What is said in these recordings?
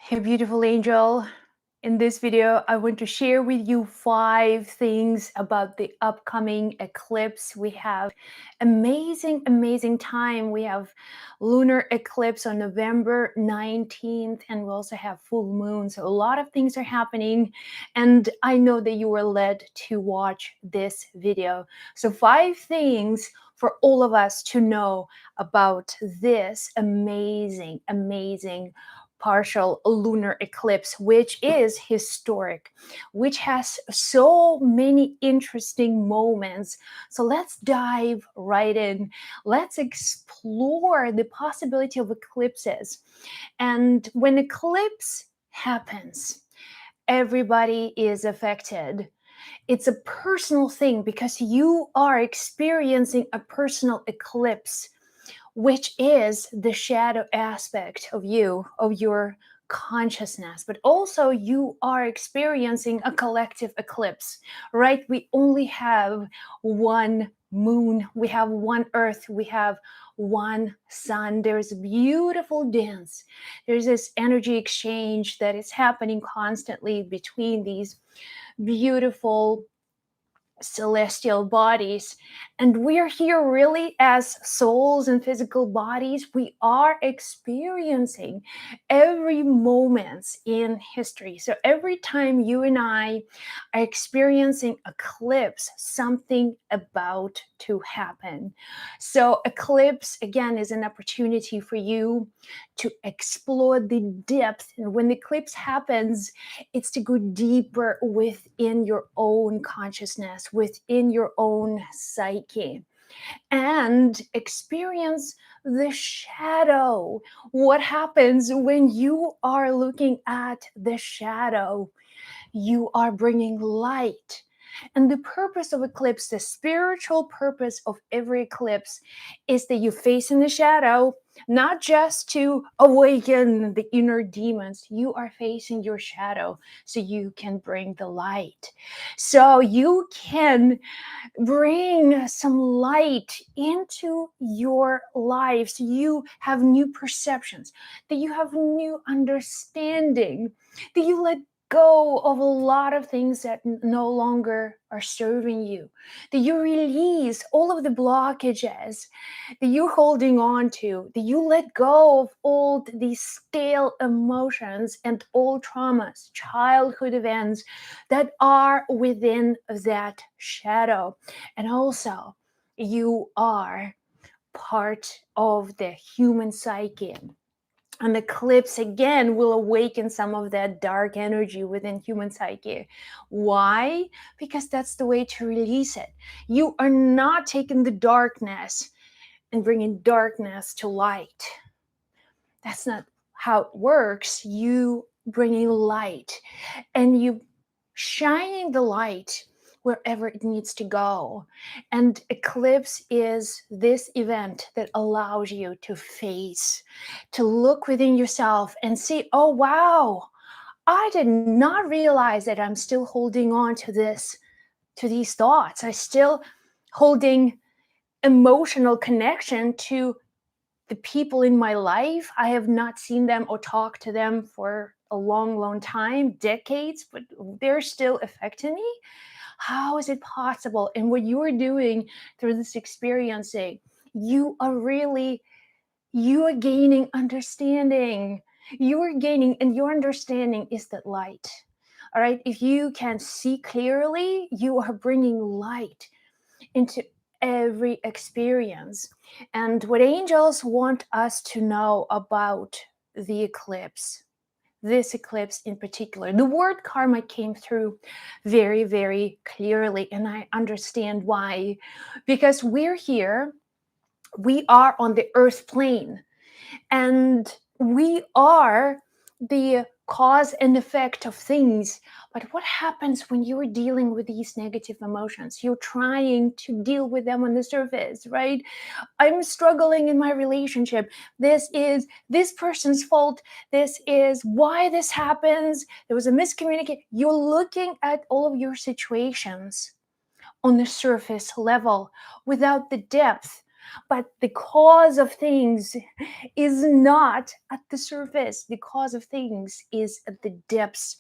Hey, beautiful angel. In this video, I want to share with you 5 things about the upcoming eclipse. We have amazing time. We have lunar eclipse on November 19th, and we also have full moon. So a lot of things are happening, and I know that you were led to watch this video. So 5 things for all of us to know about this amazing partial lunar eclipse, which is historic, which has so many interesting moments. So let's dive right in. Let's explore the possibility of eclipses. And when eclipse happens, everybody is affected. It's a personal thing because you are experiencing a personal eclipse, which is the shadow aspect of you, of your consciousness. But also, you are experiencing a collective eclipse, right? We only have one moon, we have one earth, we have one sun. There's a beautiful dance. There's this energy exchange that is happening constantly between these beautiful celestial bodies, and we're here really as souls and physical bodies. We are experiencing every moment in history. So every time you and I are experiencing eclipse, something about to happen. So eclipse again is an opportunity for you to explore the depth. And when the eclipse happens, it's to go deeper within your own consciousness, within your own psyche, and experience the shadow. What happens when you are looking at the shadow? You are bringing light. And the purpose of eclipse, the spiritual purpose of every eclipse, is that you face in the shadow, not just to awaken the inner demons. You are facing your shadow so you can bring the light. So you can bring some light into your life. So you have new perceptions, that you have new understanding, that you let go of a lot of things that no longer are serving you, that you release all of the blockages that you're holding on to, that you let go of all these stale emotions and old traumas, childhood events that are within that shadow. And also, you are part of the human psyche. An eclipse again will awaken some of that dark energy within human psyche. Why? Because that's the way to release it. You are not taking the darkness and bringing darkness to light. That's not how it works. You bringing light and you shining the light wherever it needs to go. And eclipse is this event that allows you to face, to look within yourself and see, oh, wow, I did not realize that I'm still holding on to this, to these thoughts. I still holding emotional connection to the people in my life. I have not seen them or talked to them for a long time, decades, but they're still affecting me. How is it possible? And what you're doing through this experiencing, you are really, you are gaining understanding. You are gaining, and your understanding is that light. All right. If you can see clearly, you are bringing light into every experience. And what angels want us to know about the eclipse, this eclipse in particular, the word karma came through very clearly, and I understand why. Because we're here, we are on the earth plane, and we are the cause and effect of things. But what happens when you're dealing with these negative emotions? You're trying to deal with them on the surface, right? I'm struggling in my relationship. This is this person's fault. This is why this happens. There was a miscommunication. You're looking at all of your situations on the surface level without the depth. But the cause of things is not at the surface. The cause of things is at the depths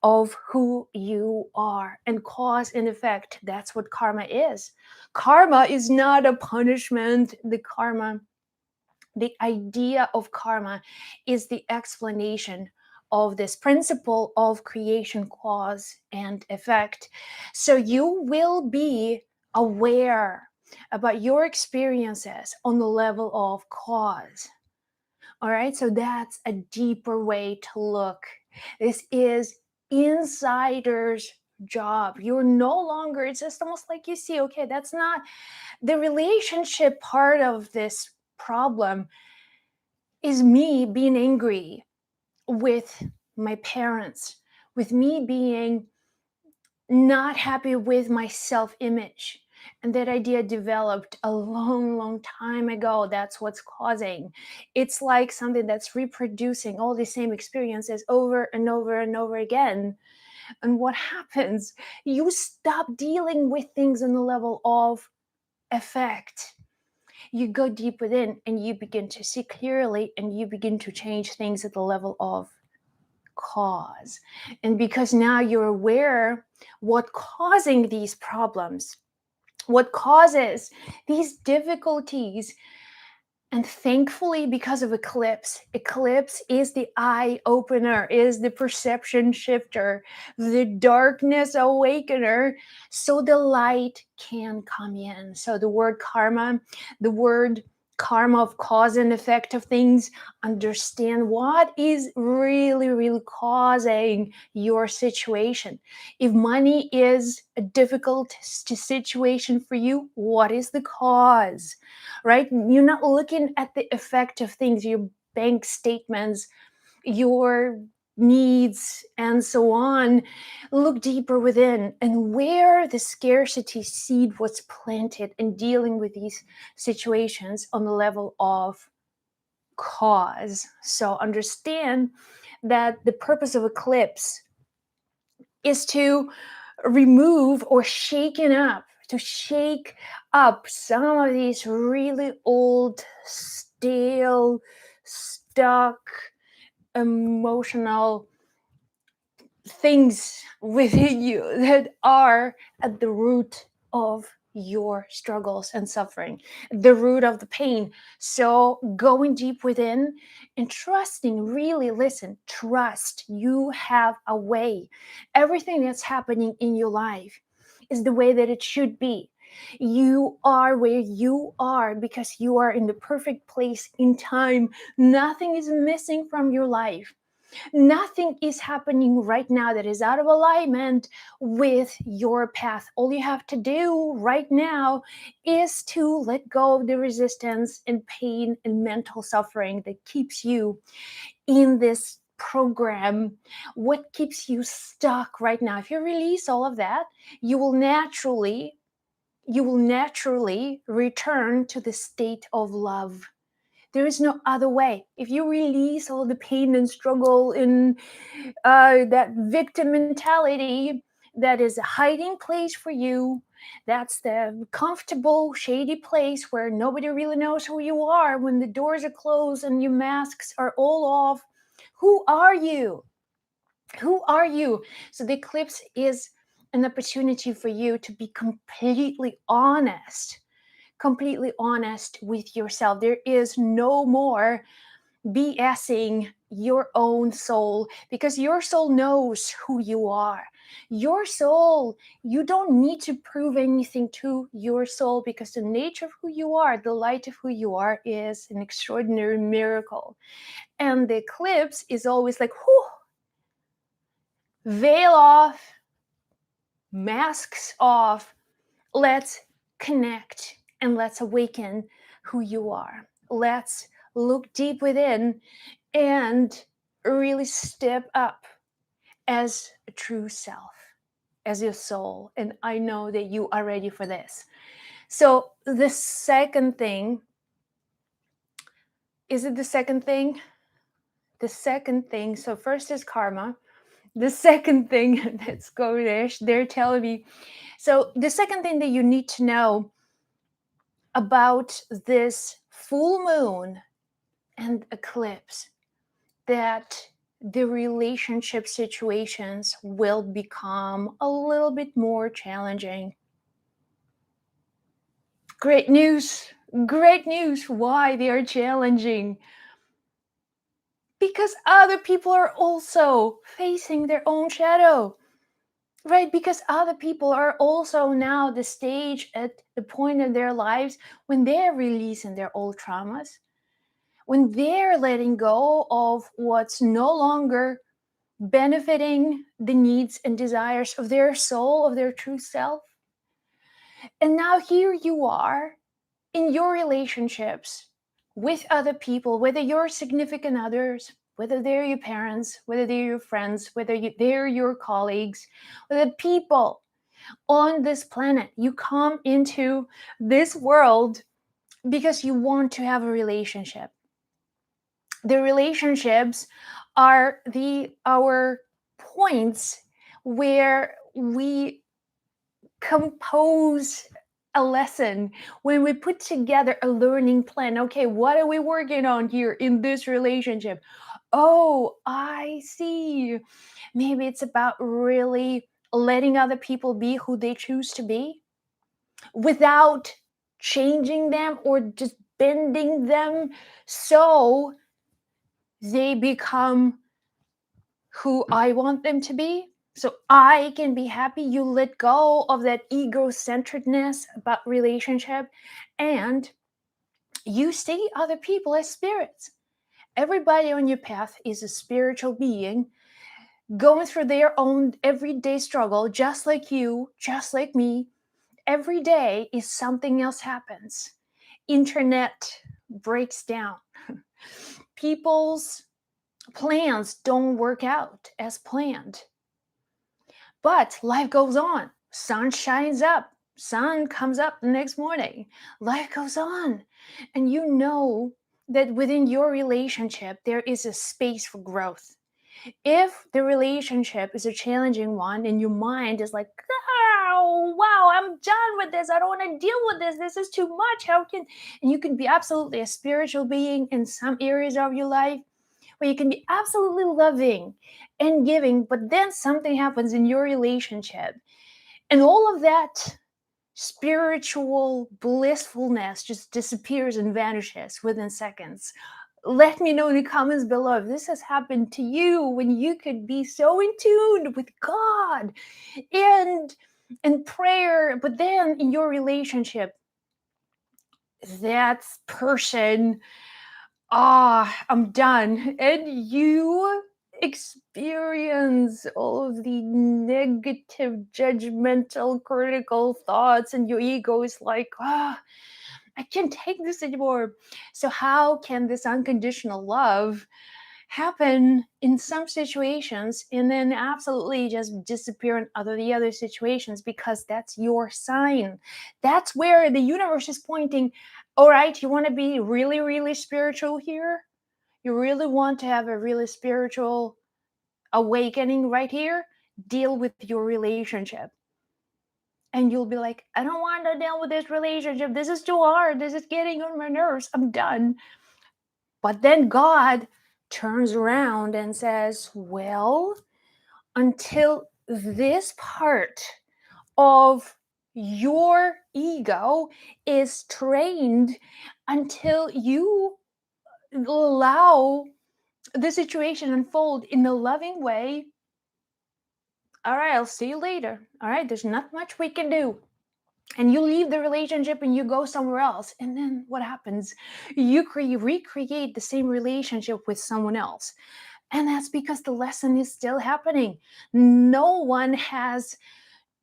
of who you are. And cause and effect, that's what karma is. Karma is not a punishment. The idea of karma is the explanation of this principle of creation, cause, and effect. So you will be aware about your experiences on the level of cause. All right, so that's a deeper way to look. This is insider's job. You're no longer, it's just almost like you see, okay, that's not the relationship part of this problem is me being angry with my parents, with me being not happy with my self image. And that idea developed a long, long time ago. That's what's causing. It's like something that's reproducing all the same experiences over and over and over again. And what happens? You stop dealing with things on the level of effect. You go deep within and you begin to see clearly and you begin to change things at the level of cause. And because now you're aware what causing these problems, what causes these difficulties. And thankfully, because of Eclipse is the eye opener, is the perception shifter, the darkness awakener, so the light can come in. So the word karma of cause and effect of things, understand what is really, really causing your situation. If money is a difficult situation for you, what is the cause? Right? You're not looking at the effect of things, your bank statements, your needs, and so on. Look deeper within and where the scarcity seed was planted in dealing with these situations on the level of cause. So understand that the purpose of Eclipse is to remove or shaken up, to shake up some of these really old, stale, stuck, emotional things within you that are at the root of your struggles and suffering, the root of the pain. So going deep within and trusting, really listen, trust you have a way. Everything that's happening in your life is the way that it should be. You are where you are because you are in the perfect place in time. Nothing is missing from your life. Nothing is happening right now that is out of alignment with your path. All you have to do right now is to let go of the resistance and pain and mental suffering that keeps you in this program. What keeps you stuck right now? If you release all of that, you will naturally return to the state of love. There is no other way. If you release all the pain and struggle in that victim mentality, that is a hiding place for you. That's the comfortable, shady place where nobody really knows who you are when the doors are closed and your masks are all off. Who are you? Who are you? So the eclipse is an opportunity for you to be completely honest with yourself. There is no more BSing your own soul because your soul knows who you are. Your soul, you don't need to prove anything to your soul because the nature of who you are, the light of who you are, is an extraordinary miracle. And the eclipse is always like, whew, veil off, masks off, let's connect and let's awaken who you are. Let's look deep within and really step up as a true self, as your soul. And I know that you are ready for this. So, the second thing, is it the second thing? The second thing, so first is karma. The second thing, let's go there, they're telling me. So, the second thing that you need to know about this full moon and eclipse that the relationship situations will become a little bit more challenging. Great news! Great news! Why they are challenging? Because other people are also facing their own shadow. Right, because other people are also now the stage at the point in their lives when they're releasing their old traumas, when they're letting go of what's no longer benefiting the needs and desires of their soul, of their true self. And now here you are in your relationships with other people, whether you're significant others, whether they're your parents, whether they're your friends, they're your colleagues, whether people on this planet. You come into this world because you want to have a relationship. The relationships are our points where we compose a lesson, when we put together a learning plan. Okay, what are we working on here in this relationship? Oh, I see. Maybe it's about really letting other people be who they choose to be without changing them or just bending them so they become who I want them to be. So I can be happy. You let go of that ego-centeredness about relationship and you see other people as spirits. Everybody on your path is a spiritual being going through their own everyday struggle, just like you, just like me. Every day is something else happens. Internet breaks down. People's plans don't work out as planned. But life goes on. Sun shines up. Sun comes up the next morning. Life goes on. And you know that within your relationship, there is a space for growth. If the relationship is a challenging one and your mind is like, oh, wow, I'm done with this. I don't want to deal with this. This is too much. And you can be absolutely a spiritual being in some areas of your life where you can be absolutely loving and giving, but then something happens in your relationship. And all of that spiritual blissfulness just disappears and vanishes within seconds. Let me know in the comments below if this has happened to you, when you could be so in tune with God and prayer, but then in your relationship, that person, I'm done. And you experience all of the negative, judgmental, critical thoughts, and your ego is like, I can't take this anymore. So, how can this unconditional love happen in some situations and then absolutely just disappear in the other situations? Because that's your sign. That's where the universe is pointing. All right, you want to be really, really spiritual here? You really want to have a really spiritual awakening right here? Deal with your relationship. And you'll be like, I don't want to deal with this relationship. This is too hard. This is getting on my nerves. I'm done. But then God turns around and says, well, until this part of your ego is trained, until you allow the situation unfold in a loving way, all right, I'll see you later. All right, there's not much we can do. And you leave the relationship and you go somewhere else. And then what happens? You recreate the same relationship with someone else. And that's because the lesson is still happening. No one has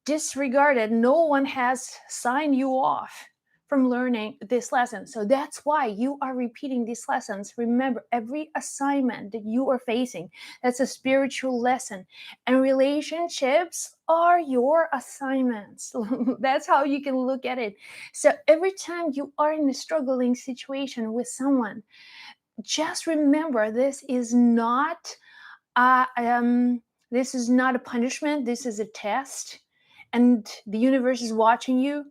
disregarded, no one has signed you off from learning this lesson. So that's why you are repeating these lessons. Remember, every assignment that you are facing, that's a spiritual lesson. And relationships are your assignments. That's how you can look at it. So every time you are in a struggling situation with someone, just remember, uh, this is not a punishment. This is a test, and the universe is watching you.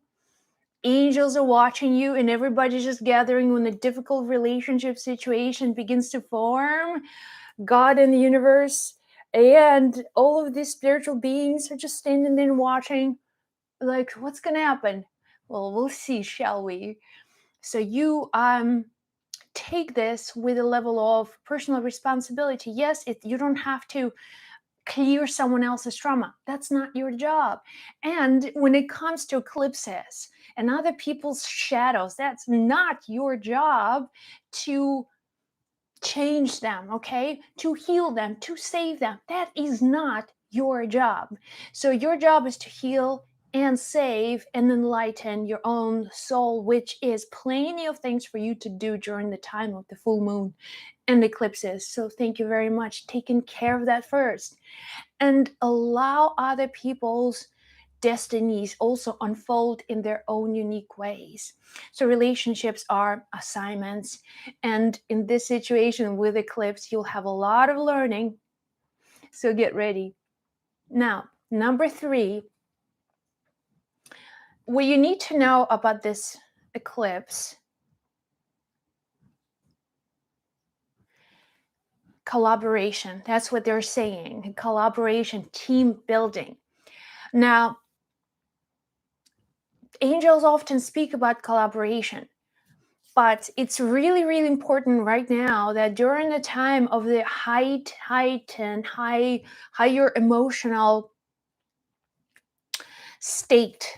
angels are watching you and everybody's just gathering when a difficult relationship situation begins to form. God and the universe and all of these spiritual beings are just standing there watching, like, what's gonna happen? Well, we'll see, shall we? So you take this with a level of personal responsibility. Yes, you don't have to clear someone else's trauma. That's not your job. And when it comes to eclipses and other people's shadows, that's not your job to change them, okay? To heal them, to save them. That is not your job. So your job is to heal and save and enlighten your own soul, which is plenty of things for you to do during the time of the full moon and eclipses. So thank you very much. Taking care of that first and allow other people's destinies also unfold in their own unique ways. So relationships are assignments, and in this situation with eclipse you'll have a lot of learning, so get ready. Now, number 3, what you need to know about this eclipse: collaboration. That's what they're saying. Collaboration, team building. Now, angels often speak about collaboration, but it's really, really important right now that during the time of the higher emotional state,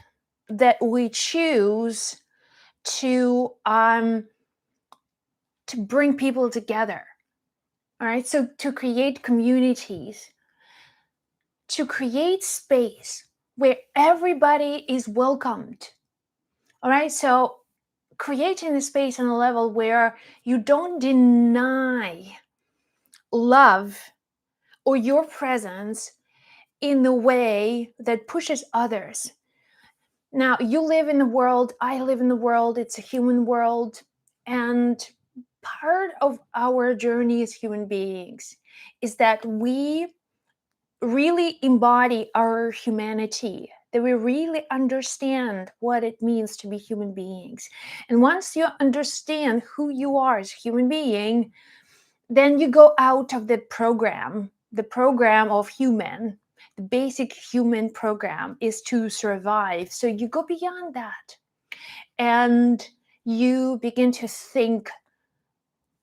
that we choose to bring people together. All right, so to create communities, to create space where everybody is welcomed. All right, so creating a space on a level where you don't deny love or your presence in the way that pushes others. Now, you live in the world, I live in the world, it's a human world, and part of our journey as human beings is that we really embody our humanity, that we really understand what it means to be human beings. And once you understand who you are as a human being, then you go out of the program of human. The basic human program is to survive. So you go beyond that and you begin to think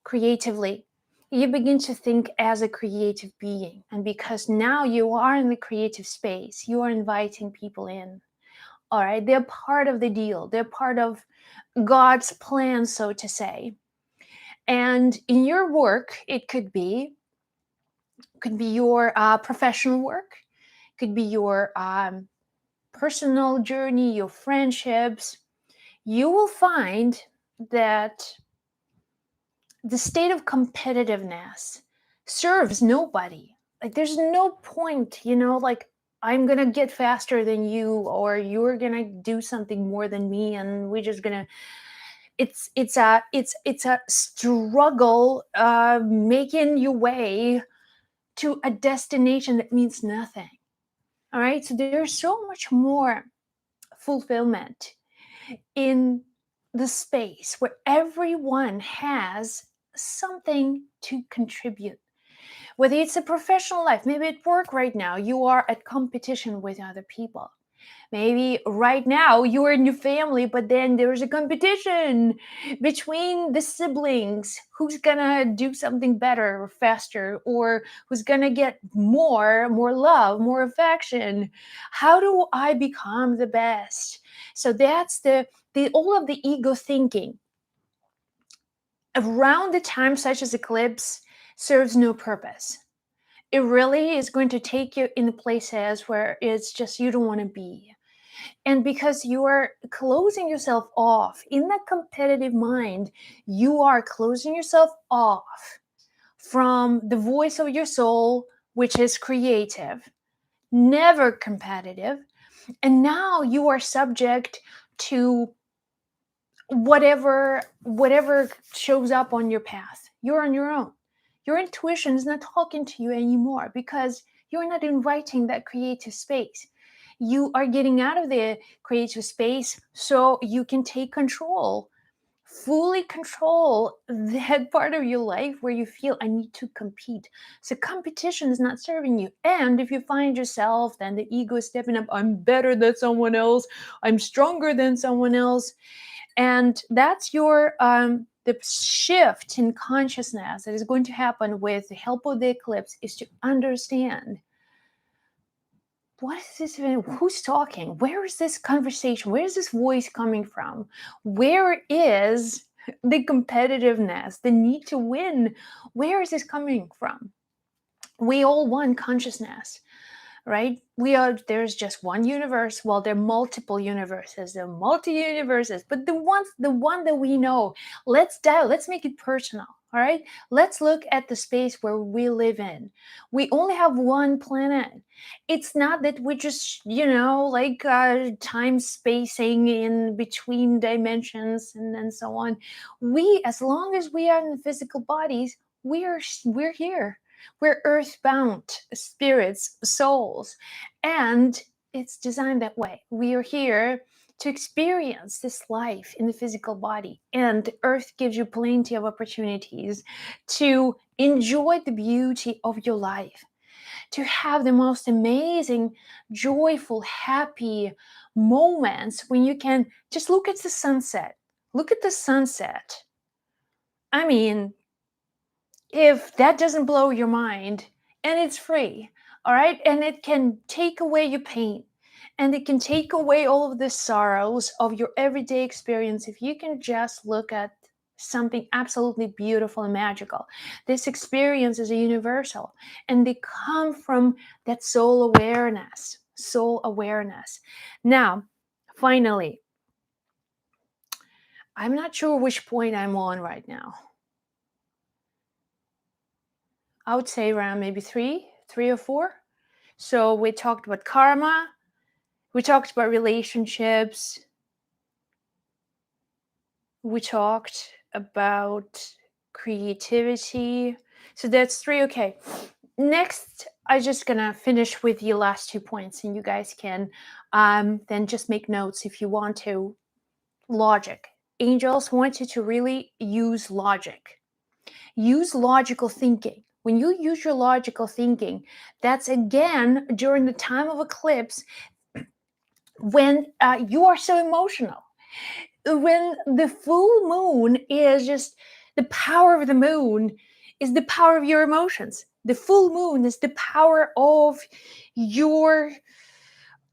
creatively. You begin to think as a creative being. And because now you are in the creative space, you are inviting people in. All right, they're part of the deal. They're part of God's plan, so to say. And in your work, it could be your professional work, could be your personal journey, your friendships. You will find that the state of competitiveness serves nobody. Like, there's no point, like, I'm gonna get faster than you, or you're gonna do something more than me, and we're just gonna. It's a struggle, making your way to a destination that means nothing. All right, so there's so much more fulfillment in the space where everyone has something to contribute. Whether it's a professional life, maybe at work right now, you are at competition with other people. Maybe right now you're in your family, but then there's a competition between the siblings. Who's gonna do something better or faster, or who's gonna get more love, more affection? How do I become the best? So that's the all of the ego thinking around the time such as eclipse serves no purpose. It really is going to take you in places where it's just you don't want to be. And because you are closing yourself off in that competitive mind, you are closing yourself off from the voice of your soul, which is creative, never competitive. And now you are subject to whatever shows up on your path. You're on your own. Your intuition is not talking to you anymore because you're not inviting that creative space. You are getting out of the creative space so you can take control, fully control that part of your life where you feel I need to compete. So competition is not serving you. And if you find yourself, then the ego is stepping up, I'm better than someone else, I'm stronger than someone else. And that's your the shift in consciousness that is going to happen with the help of the eclipse is to understand what is this even, who's talking, where is this conversation, where is this voice coming from, where is the competitiveness, the need to win, where is this coming from? We all want consciousness, right? There's just one universe. Well, there are multiple universes, there are multi-universes, but the one that we know, let's make it personal. All right, let's look at the space where we live in. We only have one planet. It's not that we just, like time spacing in between dimensions and so on. We, as long as we are in the physical bodies, we're here. We're earthbound spirits, souls, and it's designed that way. We are here to experience this life in the physical body, and Earth gives you plenty of opportunities to enjoy the beauty of your life, to have the most amazing, joyful, happy moments when you can just look at the sunset. Look at the sunset. I mean, if that doesn't blow your mind, and it's free, all right, and it can take away your pain, and it can take away all of the sorrows of your everyday experience, if you can just look at something absolutely beautiful and magical. This experience is a universal, and they come from that soul awareness. Now, finally, I'm not sure which point I'm on right now. I would say around maybe three or four. So we talked about karma, we talked about relationships, we talked about creativity. So that's three. Okay. Next, I'm just gonna finish with the last 2 points, and you guys can then just make notes if you want to. Logic. Angels want you to really use logic. Use logical thinking. When you use your logical thinking, that's again during the time of eclipse when you are so emotional. When the full moon is just the power of the moon, is the power of your emotions. The full moon is the power of your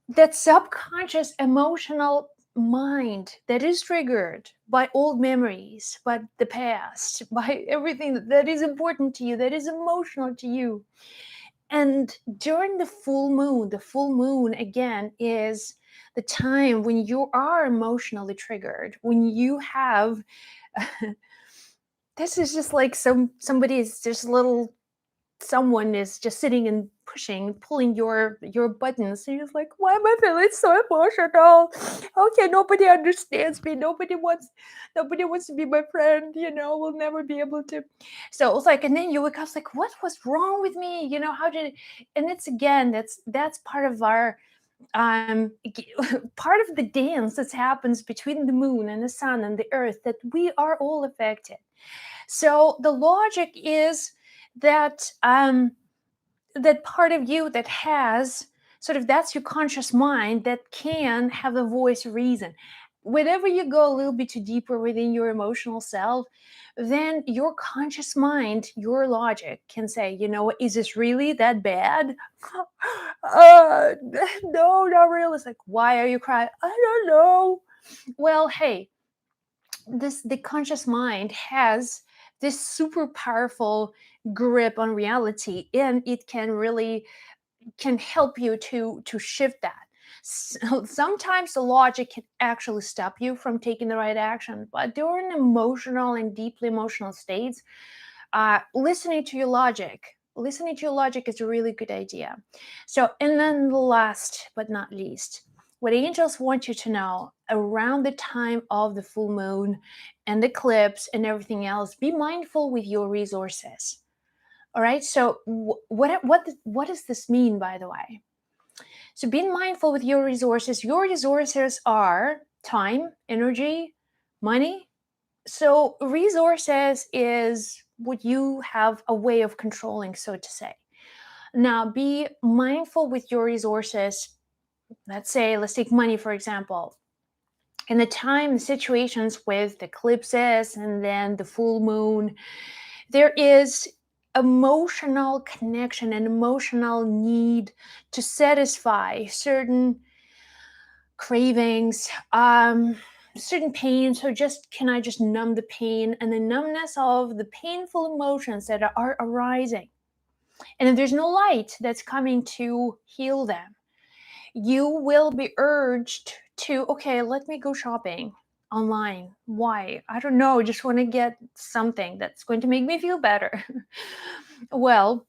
that subconscious emotional mind that is triggered by old memories, by the past, by everything that is important to you, that is emotional to you. And during the full moon again is the time when you are emotionally triggered, when you have this is just like somebody's just little someone is just sitting and pulling your buttons, and you're just like, why am I feeling so emotional? Okay, nobody understands me, nobody wants to be my friend, we'll never be able to. So it's like, and then you wake up like, what was wrong with me, how did it? And it's again, that's part of our part of the dance that happens between the moon and the sun and the earth, that we are all affected. So the logic is that that part of you that has sort of, that's your conscious mind that can have a voice of reason. Whenever you go a little bit too deeper within your emotional self, then your conscious mind, your logic can say, is this really that bad? uh, no, not really. It's like, why are you crying? I don't know. Well, hey, the conscious mind has this super powerful grip on reality, and it can help you to shift that. So sometimes the logic can actually stop you from taking the right action, but during emotional and deeply emotional states, listening to your logic is a really good idea. So, and then last but not least, what angels want you to know around the time of the full moon and eclipse and everything else, be mindful with your resources. All right. So what does this mean, by the way? So being mindful with your resources. Your resources are time, energy, money. So resources is what you have a way of controlling, so to say. Now be mindful with your resources. Let's take money for example. In the time situations with eclipses and then the full moon, there is emotional connection and emotional need to satisfy certain cravings, certain pain. So just can I just numb the pain and the numbness of the painful emotions that are arising? And if there's no light that's coming to heal them, you will be urged to, okay, let me go shopping online. Why? I don't know. Just want to get something that's going to make me feel better. Well,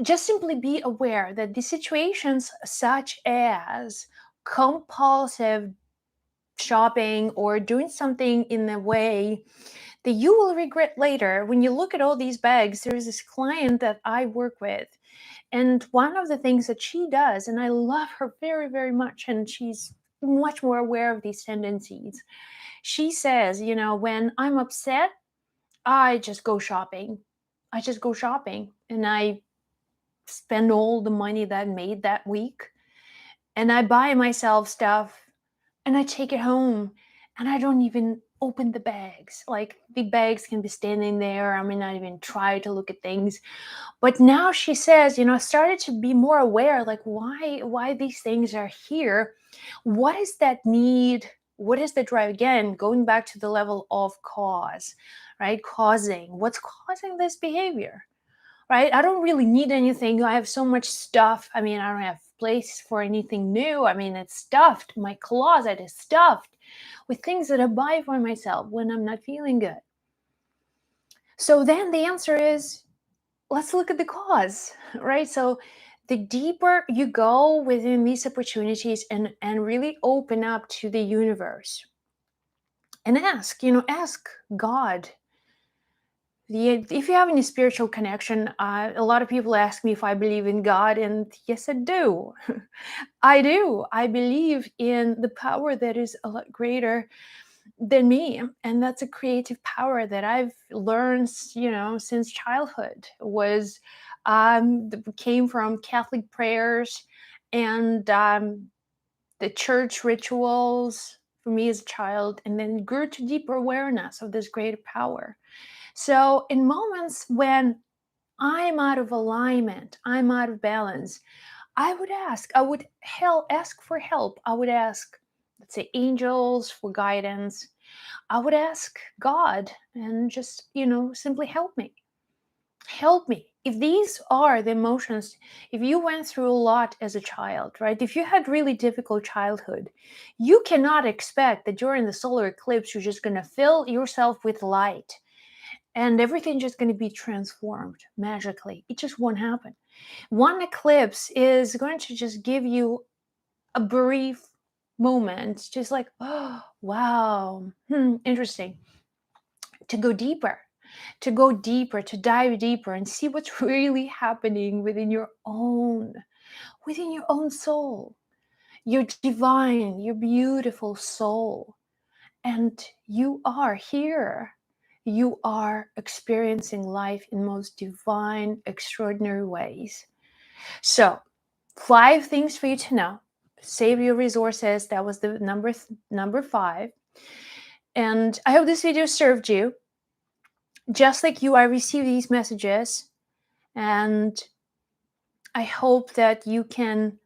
just simply be aware that the situations such as compulsive shopping or doing something in a way that you will regret later. When you look at all these bags, there's this client that I work with, and one of the things that she does, and I love her very, very much, and she's much more aware of these tendencies. She says, when I'm upset, I just go shopping. I just go shopping and I spend all the money that I made that week and I buy myself stuff and I take it home and I don't even open the bags. Like the bags can be standing there. I may not even try to look at things. But now she says, I started to be more aware, like why these things are here. What is that need? What is the drive? Again, going back to the level of cause, right? What's causing this behavior? Right? I don't really need anything. I have so much stuff. I mean, I don't have place for anything new. I mean, it's stuffed. My closet is stuffed with things that I buy for myself when I'm not feeling good. So then the answer is, let's look at the cause, right? So the deeper you go within these opportunities and really open up to the universe and ask God. If you have any spiritual connection, a lot of people ask me if I believe in God, and yes, I do. I do. I believe in the power that is a lot greater than me, and that's a creative power that I've learned, since childhood. Was came from Catholic prayers and the church rituals for me as a child, and then grew to deeper awareness of this greater power. So, in moments when I'm out of alignment, I'm out of balance, I would ask for help. I would ask, let's say, angels for guidance. I would ask God and just, simply help me. Help me. If these are the emotions, if you went through a lot as a child, right? If you had really difficult childhood, you cannot expect that during the solar eclipse, you're just going to fill yourself with light and everything's just going to be transformed magically. It just won't happen. One eclipse is going to just give you a brief moment, just like, oh, wow, interesting, to go deeper, to dive deeper and see what's really happening within your own soul, your divine, your beautiful soul. And you are here. You are experiencing life in most divine, extraordinary ways. So, 5 things for you to know. Save your resources. That was the number 5. And I hope this video served you. Just like you, I receive these messages, and I hope that you can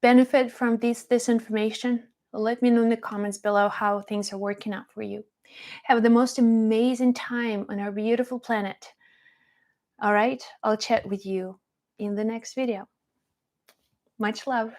benefit from this information. Let me know in the comments below how things are working out for you. Have the most amazing time on our beautiful planet. All right, I'll chat with you in the next video. Much love.